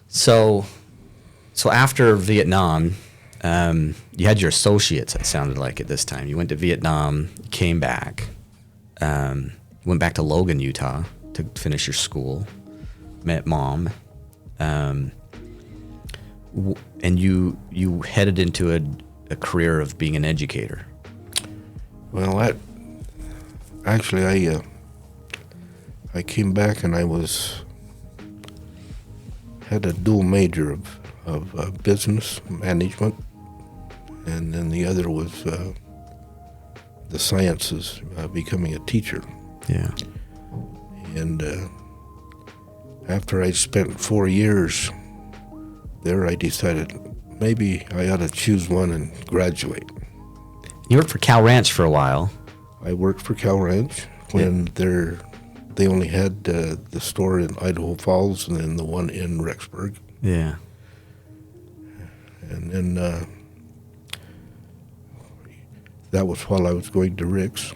So after Vietnam, you had your associates, it sounded like, at this time. You went to Vietnam, came back, went back to Logan, Utah to finish your school, met Mom, and you headed into a career of being an educator. Well, I came back and I had a dual major of business management, and then the other was the sciences, becoming a teacher. Yeah. And after I spent 4 years there, I decided maybe I ought to choose one and graduate. You worked for Cal Ranch for a while. I worked for Cal Ranch when they only had the store in Idaho Falls and then the one in Rexburg. Yeah. And then that was while I was going to Rick's.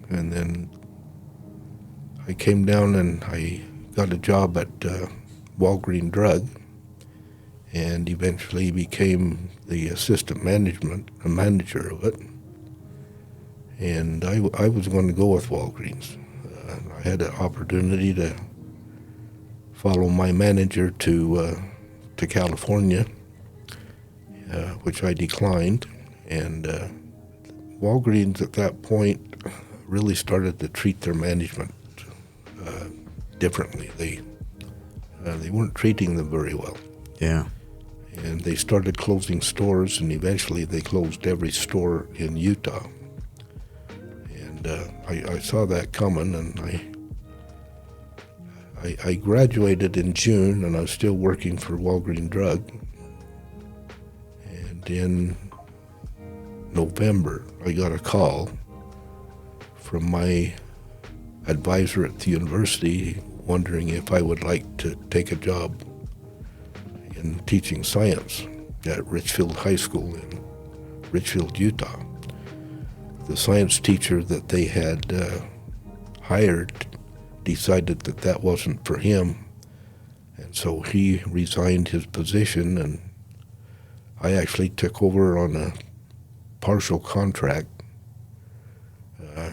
And then I came down and I got a job at Walgreen Drug and eventually became the assistant manager of it. And I was going to go with Walgreens. I had an opportunity to follow my manager to California, which I declined. And Walgreens at that point really started to treat their management differently. They weren't treating them very well. Yeah. And they started closing stores, and eventually they closed every store in Utah. And I saw that coming, and I graduated in June, and I was still working for Walgreen Drug. And in November, I got a call from my advisor at the university wondering if I would like to take a job in teaching science at Richfield High School in Richfield, Utah. The science teacher that they had hired decided that wasn't for him, and so he resigned his position, and I actually took over on a partial contract.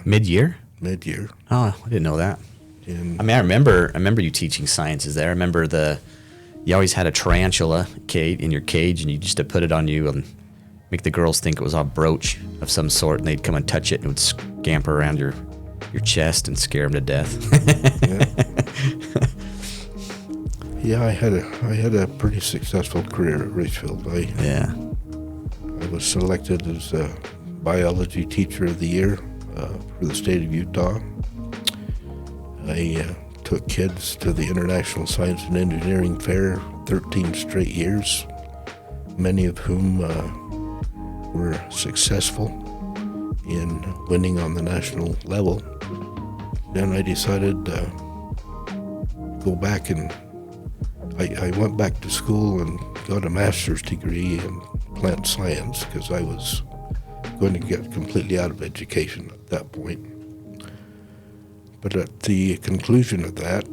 Mid-year? Mid-year. Oh, I didn't know that. And I mean, I remember you teaching sciences there. I remember you always had a tarantula, Kate, in your cage, and you used to put it on you and make the girls think it was a brooch of some sort, and they'd come and touch it and it would scamper around your chest and scare them to death. Yeah, I had a pretty successful career at Richfield. I was selected as a biology teacher of the year for the state of Utah. I took kids to the International Science and Engineering Fair 13 straight years, many of whom were successful in winning on the national level. Then I decided to go back, and I went back to school and got a master's degree in plant science because I was going to get completely out of education at that point. But at the conclusion of that,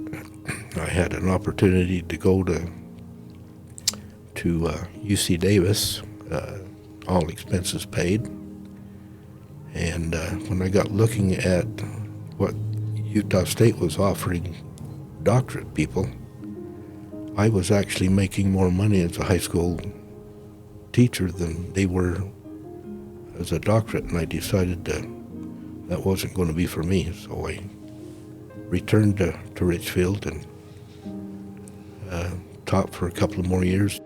I had an opportunity to go to UC Davis, all expenses paid. And when I got looking at what Utah State was offering doctorate people, I was actually making more money as a high school teacher than they were as a doctorate, and I decided that wasn't going to be for me. So I returned to Richfield and taught for a couple of more years.